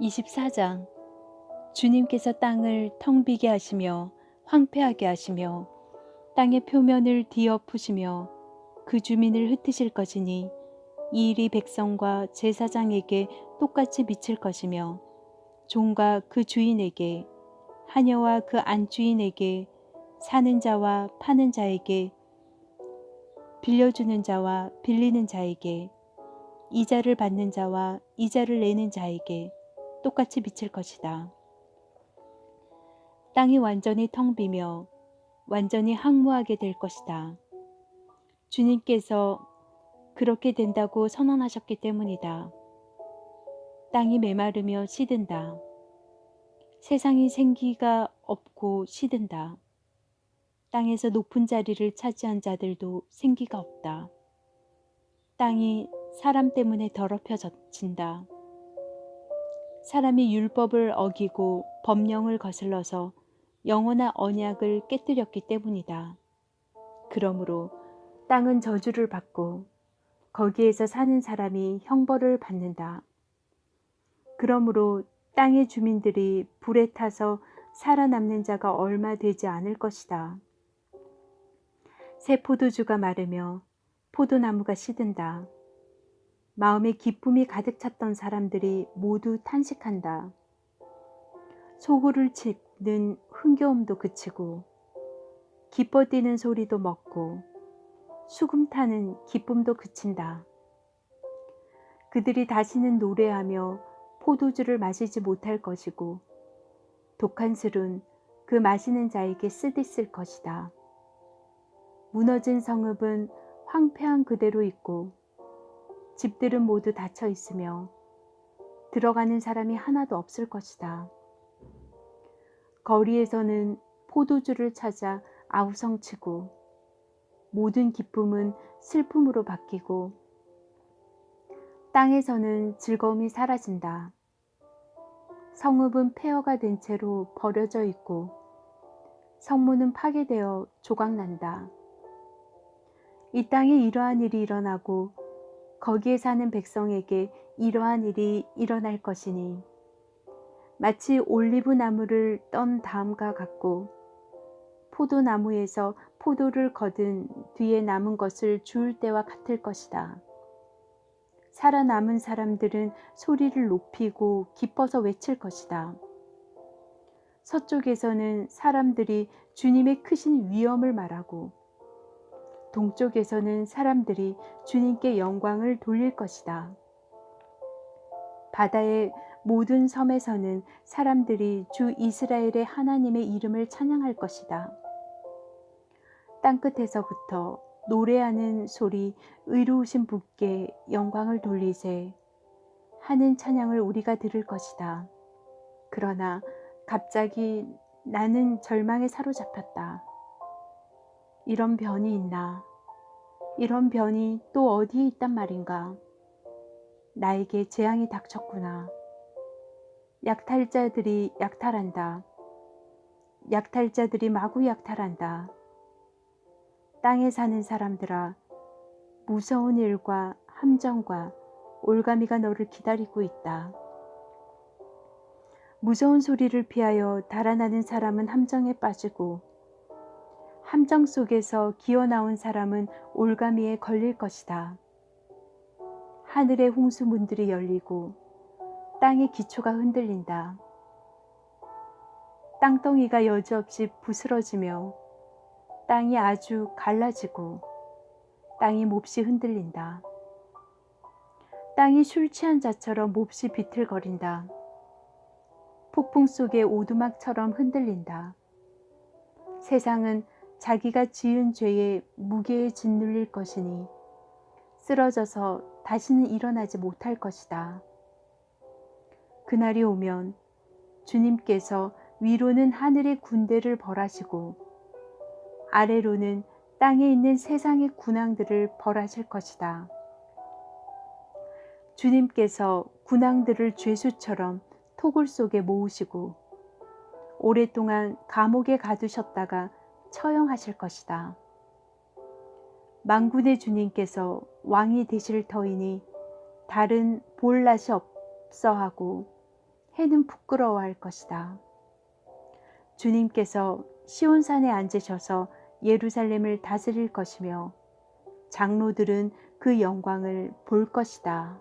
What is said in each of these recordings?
24장. 주님께서 땅을 텅 비게 하시며 황폐하게 하시며 땅의 표면을 뒤엎으시며 그 주민을 흩으실 것이니 이 일이 백성과 제사장에게 똑같이 미칠 것이며 종과 그 주인에게, 하녀와 그 안주인에게, 사는 자와 파는 자에게, 빌려주는 자와 빌리는 자에게, 이자를 받는 자와 이자를 내는 자에게 똑같이 미칠 것이다. 땅이 완전히 텅 비며 완전히 황무하게 될 것이다. 주님께서 그렇게 된다고 선언하셨기 때문이다. 땅이 메마르며 시든다. 세상이 생기가 없고 시든다. 땅에서 높은 자리를 차지한 자들도 생기가 없다. 땅이 사람 때문에 더럽혀진다. 사람이 율법을 어기고 법령을 거슬러서 영원한 언약을 깨뜨렸기 때문이다. 그러므로 땅은 저주를 받고 거기에서 사는 사람이 형벌을 받는다. 그러므로 땅의 주민들이 불에 타서 살아남는 자가 얼마 되지 않을 것이다. 새 포도주가 마르며 포도나무가 시든다. 마음에 기쁨이 가득 찼던 사람들이 모두 탄식한다. 소고를 치는 흥겨움도 그치고 기뻐 뛰는 소리도 멎고 수금 타는 기쁨도 그친다. 그들이 다시는 노래하며 포도주를 마시지 못할 것이고 독한 술은 그 마시는 자에게 쓰디쓸 것이다. 무너진 성읍은 황폐한 그대로 있고 집들은 모두 닫혀 있으며 들어가는 사람이 하나도 없을 것이다. 거리에서는 포도주를 찾아 아우성치고 모든 기쁨은 슬픔으로 바뀌고 땅에서는 즐거움이 사라진다. 성읍은 폐허가 된 채로 버려져 있고 성문은 파괴되어 조각난다. 이 땅에 이러한 일이 일어나고 거기에 사는 백성에게 이러한 일이 일어날 것이니 마치 올리브 나무를 떤 다음과 같고 포도나무에서 포도를 거둔 뒤에 남은 것을 주울 때와 같을 것이다. 살아남은 사람들은 소리를 높이고 기뻐서 외칠 것이다. 서쪽에서는 사람들이 주님의 크신 위엄을 말하고 동쪽에서는 사람들이 주님께 영광을 돌릴 것이다. 바다의 모든 섬에서는 사람들이 주 이스라엘의 하나님의 이름을 찬양할 것이다. 땅끝에서부터 노래하는 소리 의로우신 분께 영광을 돌리세 하는 찬양을 우리가 들을 것이다. 그러나 갑자기 나는 절망에 사로잡혔다. 이런 변이 있나? 이런 변이 또 어디에 있단 말인가? 나에게 재앙이 닥쳤구나. 약탈자들이 약탈한다. 약탈자들이 마구 약탈한다. 땅에 사는 사람들아, 무서운 일과 함정과 올가미가 너를 기다리고 있다. 무서운 소리를 피하여 달아나는 사람은 함정에 빠지고 함정 속에서 기어나온 사람은 올가미에 걸릴 것이다. 하늘의 홍수문들이 열리고 땅의 기초가 흔들린다. 땅덩이가 여지없이 부스러지며 땅이 아주 갈라지고 땅이 몹시 흔들린다. 땅이 술 취한 자처럼 몹시 비틀거린다. 폭풍 속의 오두막처럼 흔들린다. 세상은 자기가 지은 죄의 무게에 짓눌릴 것이니 쓰러져서 다시는 일어나지 못할 것이다. 그날이 오면 주님께서 위로는 하늘의 군대를 벌하시고 아래로는 땅에 있는 세상의 군왕들을 벌하실 것이다. 주님께서 군왕들을 죄수처럼 토굴 속에 모으시고 오랫동안 감옥에 가두셨다가 처형하실 것이다. 만군의 주님께서 왕이 되실 터이니 다른 볼 낯이 없어하고 해는 부끄러워할 것이다. 주님께서 시온산에 앉으셔서 예루살렘을 다스릴 것이며 장로들은 그 영광을 볼 것이다.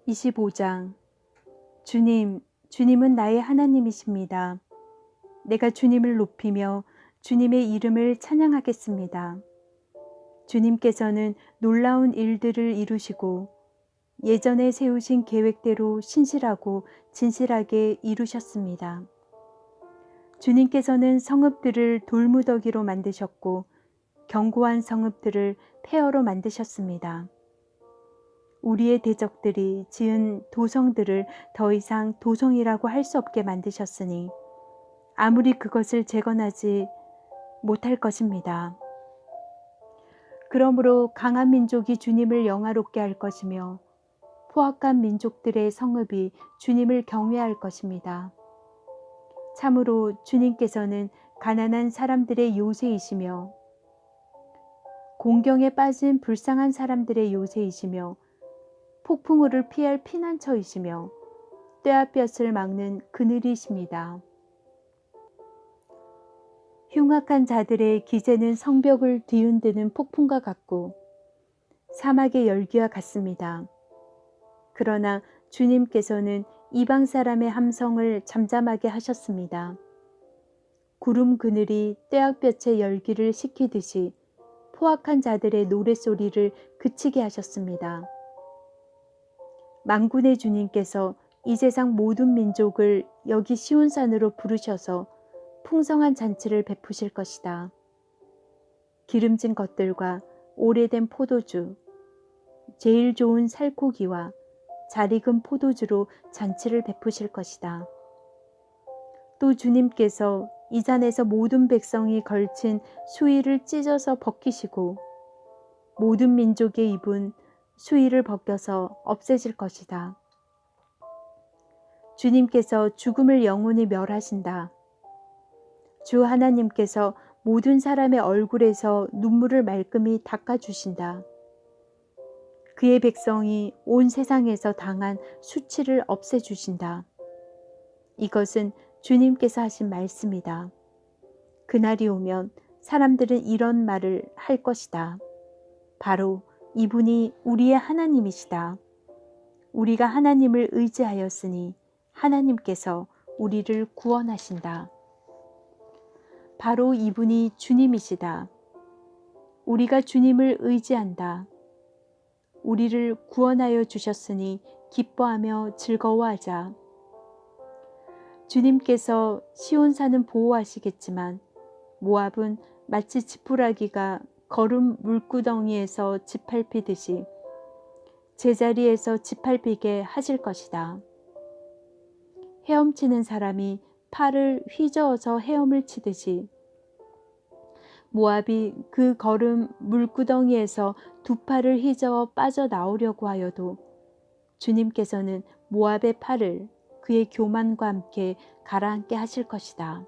25장. 주님은 나의 하나님이십니다. 내가 주님을 높이며 주님의 이름을 찬양하겠습니다. 주님께서는 놀라운 일들을 이루시고 예전에 세우신 계획대로 신실하고 진실하게 이루셨습니다. 주님께서는 성읍들을 돌무더기로 만드셨고 견고한 성읍들을 폐허로 만드셨습니다. 우리의 대적들이 지은 도성들을 더 이상 도성이라고 할 수 없게 만드셨으니 아무리 그것을 재건하지 못할 것입니다. 그러므로 강한 민족이 주님을 영화롭게 할 것이며 포악한 민족들의 성읍이 주님을 경외할 것입니다. 참으로 주님께서는 가난한 사람들의 요새이시며 공경에 빠진 불쌍한 사람들의 요새이시며 폭풍우를 피할 피난처이시며 떼앗볕을 막는 그늘이십니다. 흉악한 자들의 기세는 성벽을 뒤흔드는 폭풍과 같고 사막의 열기와 같습니다. 그러나 주님께서는 이방 사람의 함성을 잠잠하게 하셨습니다. 구름 그늘이 떼약볕의 열기를 식히듯이 포악한 자들의 노랫소리를 그치게 하셨습니다. 만군의 주님께서 이 세상 모든 민족을 여기 시온산으로 부르셔서 풍성한 잔치를 베푸실 것이다. 기름진 것들과 오래된 포도주, 제일 좋은 살코기와 잘 익은 포도주로 잔치를 베푸실 것이다. 또 주님께서 이 잔에서 모든 백성이 걸친 수의를 찢어서 벗기시고 모든 민족의 입은 수의를 벗겨서 없애질 것이다. 주님께서 죽음을 영원히 멸하신다. 주 하나님께서 모든 사람의 얼굴에서 눈물을 말끔히 닦아주신다. 그의 백성이 온 세상에서 당한 수치를 없애주신다. 이것은 주님께서 하신 말씀이다. 그날이 오면 사람들은 이런 말을 할 것이다. 바로 이분이 우리의 하나님이시다. 우리가 하나님을 의지하였으니 하나님께서 우리를 구원하신다. 바로 이분이 주님이시다. 우리가 주님을 의지한다. 우리를 구원하여 주셨으니 기뻐하며 즐거워하자. 주님께서 시온산은 보호하시겠지만 모압은 마치 지푸라기가 거름 물구덩이에서 짓밟히듯이 제자리에서 짓밟히게 하실 것이다. 헤엄치는 사람이 팔을 휘저어서 헤엄을 치듯이 모압이 그 거름 물구덩이에서 두 팔을 휘저어 빠져나오려고 하여도 주님께서는 모압의 팔을 그의 교만과 함께 가라앉게 하실 것이다.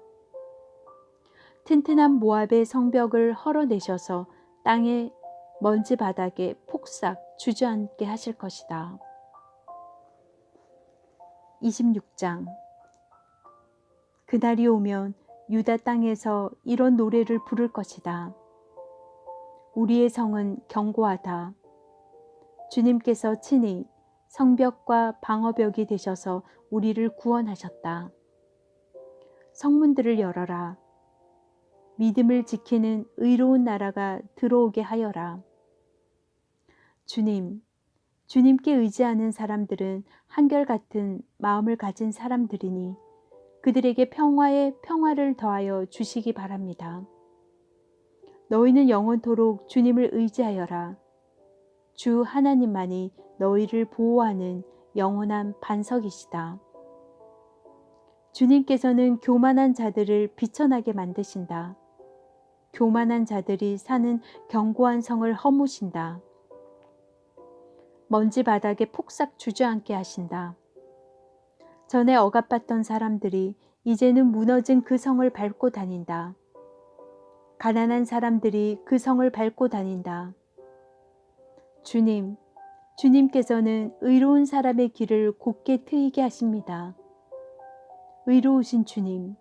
튼튼한 모압의 성벽을 헐어내셔서 땅의 먼지 바닥에 폭삭 주저앉게 하실 것이다. 26장. 그날이 오면 유다 땅에서 이런 노래를 부를 것이다. 우리의 성은 견고하다. 주님께서 친히 성벽과 방어벽이 되셔서 우리를 구원하셨다. 성문들을 열어라. 믿음을 지키는 의로운 나라가 들어오게 하여라. 주님께 의지하는 사람들은 한결같은 마음을 가진 사람들이니 그들에게 평화에 평화를 더하여 주시기 바랍니다. 너희는 영원토록 주님을 의지하여라. 주 하나님만이 너희를 보호하는 영원한 반석이시다. 주님께서는 교만한 자들을 비천하게 만드신다. 교만한 자들이 사는 견고한 성을 허무신다. 먼지 바닥에 폭삭 주저앉게 하신다. 전에 억압받던 사람들이 이제는 무너진 그 성을 밟고 다닌다. 가난한 사람들이 그 성을 밟고 다닌다. 주님, 주님께서는 의로운 사람의 길을 곧게 트이게 하십니다. 의로우신 주님,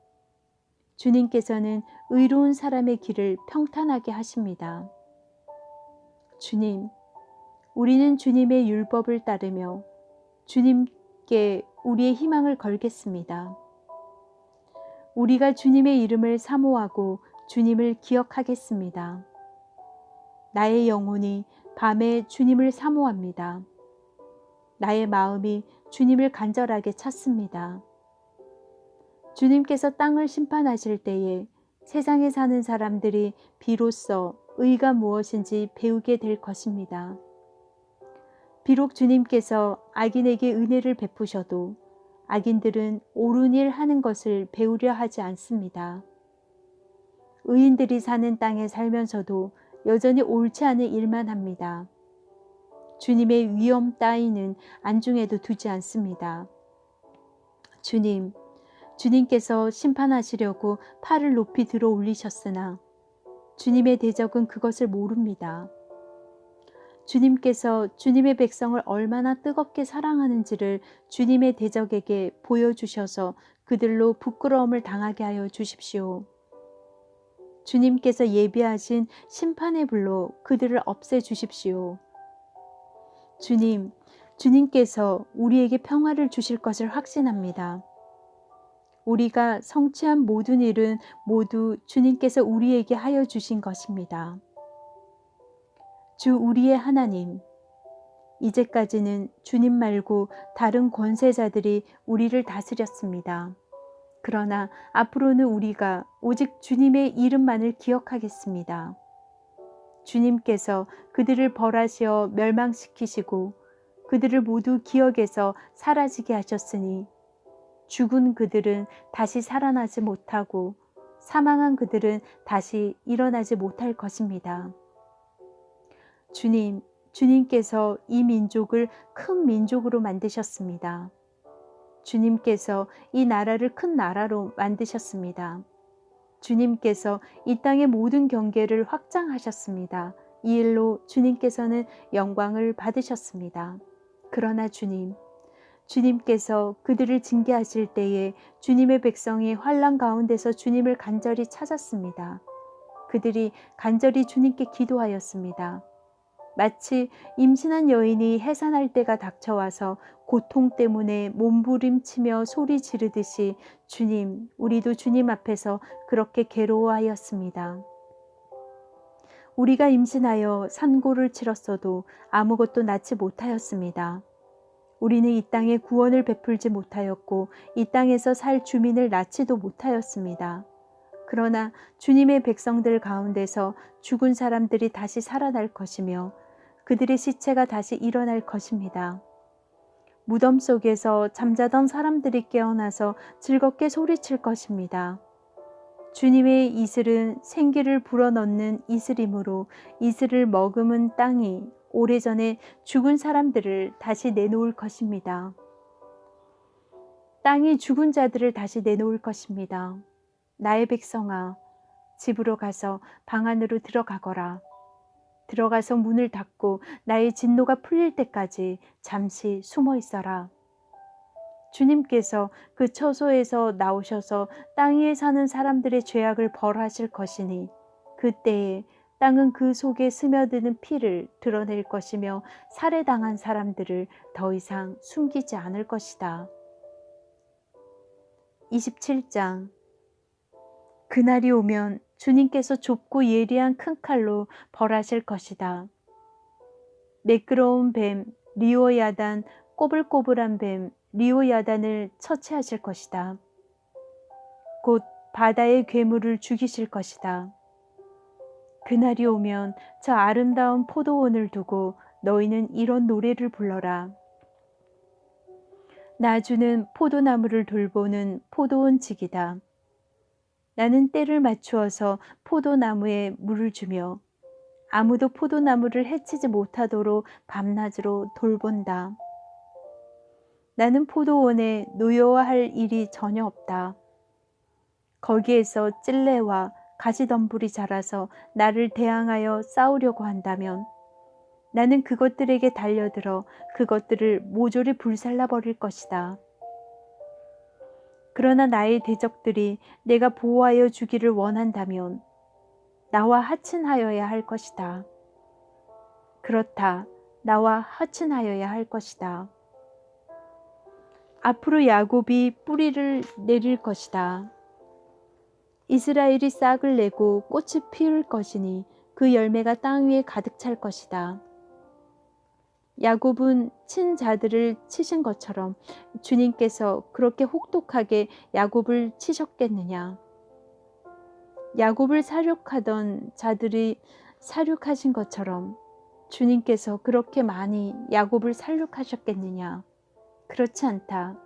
주님께서는 의로운 사람의 길을 평탄하게 하십니다. 주님, 우리는 주님의 율법을 따르며 주님께 우리의 희망을 걸겠습니다. 우리가 주님의 이름을 사모하고 주님을 기억하겠습니다. 나의 영혼이 밤에 주님을 사모합니다. 나의 마음이 주님을 간절하게 찾습니다. 주님께서 땅을 심판하실 때에 세상에 사는 사람들이 비로소 의가 무엇인지 배우게 될 것입니다. 비록 주님께서 악인에게 은혜를 베푸셔도 악인들은 옳은 일 하는 것을 배우려 하지 않습니다. 의인들이 사는 땅에 살면서도 여전히 옳지 않은 일만 합니다. 주님의 위엄 따위는 안중에도 두지 않습니다. 주님께서 심판하시려고 팔을 높이 들어 올리셨으나 주님의 대적은 그것을 모릅니다. 주님께서 주님의 백성을 얼마나 뜨겁게 사랑하는지를 주님의 대적에게 보여주셔서 그들로 부끄러움을 당하게 하여 주십시오. 주님께서 예비하신 심판의 불로 그들을 없애 주십시오. 주님께서 우리에게 평화를 주실 것을 확신합니다. 우리가 성취한 모든 일은 모두 주님께서 우리에게 하여 주신 것입니다. 주 우리의 하나님, 이제까지는 주님 말고 다른 권세자들이 우리를 다스렸습니다. 그러나 앞으로는 우리가 오직 주님의 이름만을 기억하겠습니다. 주님께서 그들을 벌하시어 멸망시키시고 그들을 모두 기억에서 사라지게 하셨으니 죽은 그들은 다시 살아나지 못하고 사망한 그들은 다시 일어나지 못할 것입니다. 주님께서 이 민족을 큰 민족으로 만드셨습니다. 주님께서 이 나라를 큰 나라로 만드셨습니다. 주님께서 이 땅의 모든 경계를 확장하셨습니다. 이 일로 주님께서는 영광을 받으셨습니다. 그러나 주님께서 그들을 징계하실 때에 주님의 백성이 환난 가운데서 주님을 간절히 찾았습니다. 그들이 간절히 주님께 기도하였습니다. 마치 임신한 여인이 해산할 때가 닥쳐와서 고통 때문에 몸부림치며 소리 지르듯이 우리도 주님 앞에서 그렇게 괴로워하였습니다. 우리가 임신하여 산고를 치렀어도 아무것도 낳지 못하였습니다. 우리는 이 땅에 구원을 베풀지 못하였고 이 땅에서 살 주민을 낳지도 못하였습니다. 그러나 주님의 백성들 가운데서 죽은 사람들이 다시 살아날 것이며 그들의 시체가 다시 일어날 것입니다. 무덤 속에서 잠자던 사람들이 깨어나서 즐겁게 소리칠 것입니다. 주님의 이슬은 생기를 불어넣는 이슬이므로 이슬을 머금은 땅이 오래전에 죽은 사람들을 다시 내놓을 것입니다. 땅이 죽은 자들을 다시 내놓을 것입니다. 나의 백성아, 집으로 가서 방 안으로 들어가거라. 들어가서 문을 닫고 나의 진노가 풀릴 때까지 잠시 숨어 있어라. 주님께서 그 처소에서 나오셔서 땅 위에 사는 사람들의 죄악을 벌하실 것이니 그때에 땅은 그 속에 스며드는 피를 드러낼 것이며 살해당한 사람들을 더 이상 숨기지 않을 것이다. 27장. 그날이 오면 주님께서 좁고 예리한 큰 칼로 벌하실 것이다. 매끄러운 뱀 리오야단, 꼬불꼬불한 뱀 리오야단을 처치하실 것이다. 곧 바다의 괴물을 죽이실 것이다. 그날이 오면 저 아름다운 포도원을 두고 너희는 이런 노래를 불러라. 나주는 포도나무를 돌보는 포도원직이다. 나는 때를 맞추어서 포도나무에 물을 주며 아무도 포도나무를 해치지 못하도록 밤낮으로 돌본다. 나는 포도원에 노여워할 일이 전혀 없다. 거기에서 찔레와 가시덤불이 자라서 나를 대항하여 싸우려고 한다면 나는 그것들에게 달려들어 그것들을 모조리 불살라 버릴 것이다. 그러나 나의 대적들이 내가 보호하여 주기를 원한다면 나와 하친하여야 할 것이다. 그렇다. 나와 하친하여야 할 것이다. 앞으로 야곱이 뿌리를 내릴 것이다. 이스라엘이 싹을 내고 꽃이 피울 것이니 그 열매가 땅 위에 가득 찰 것이다. 야곱은 친자들을 치신 것처럼 주님께서 그렇게 혹독하게 야곱을 치셨겠느냐. 야곱을 사륙하던 자들이 사륙하신 것처럼 주님께서 그렇게 많이 야곱을 살육하셨겠느냐. 그렇지 않다.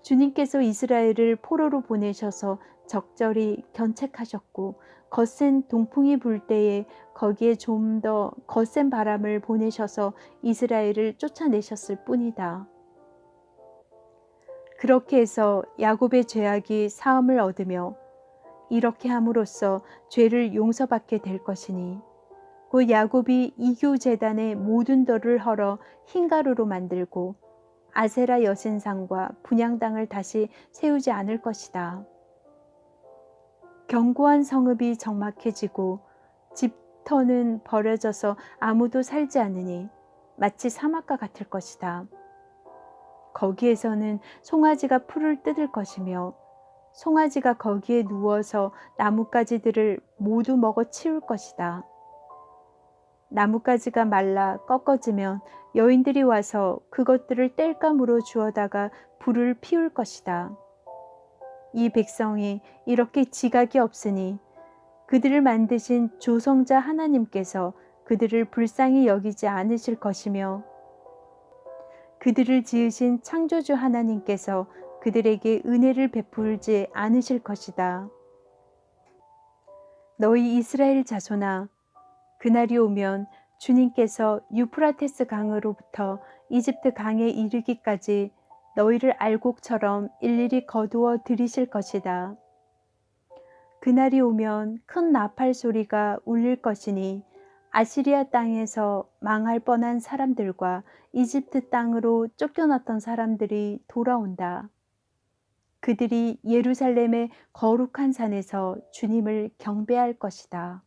주님께서 이스라엘을 포로로 보내셔서 적절히 견책하셨고 거센 동풍이 불 때에 거기에 좀 더 거센 바람을 보내셔서 이스라엘을 쫓아내셨을 뿐이다. 그렇게 해서 야곱의 죄악이 사함을 얻으며 이렇게 함으로써 죄를 용서받게 될 것이니 곧 야곱이 이교 제단의 모든 돌을 헐어 흰가루로 만들고 아세라 여신상과 분향당을 다시 세우지 않을 것이다. 견고한 성읍이 적막해지고 집터는 버려져서 아무도 살지 않으니 마치 사막과 같을 것이다. 거기에서는 송아지가 풀을 뜯을 것이며 송아지가 거기에 누워서 나뭇가지들을 모두 먹어 치울 것이다. 나뭇가지가 말라 꺾어지면 여인들이 와서 그것들을 땔감으로 주워다가 불을 피울 것이다. 이 백성이 이렇게 지각이 없으니 그들을 만드신 조성자 하나님께서 그들을 불쌍히 여기지 않으실 것이며 그들을 지으신 창조주 하나님께서 그들에게 은혜를 베풀지 않으실 것이다. 너희 이스라엘 자손아, 그날이 오면 주님께서 유프라테스 강으로부터 이집트 강에 이르기까지 너희를 알곡처럼 일일이 거두어 들이실 것이다. 그날이 오면 큰 나팔 소리가 울릴 것이니 아시리아 땅에서 망할 뻔한 사람들과 이집트 땅으로 쫓겨났던 사람들이 돌아온다. 그들이 예루살렘의 거룩한 산에서 주님을 경배할 것이다.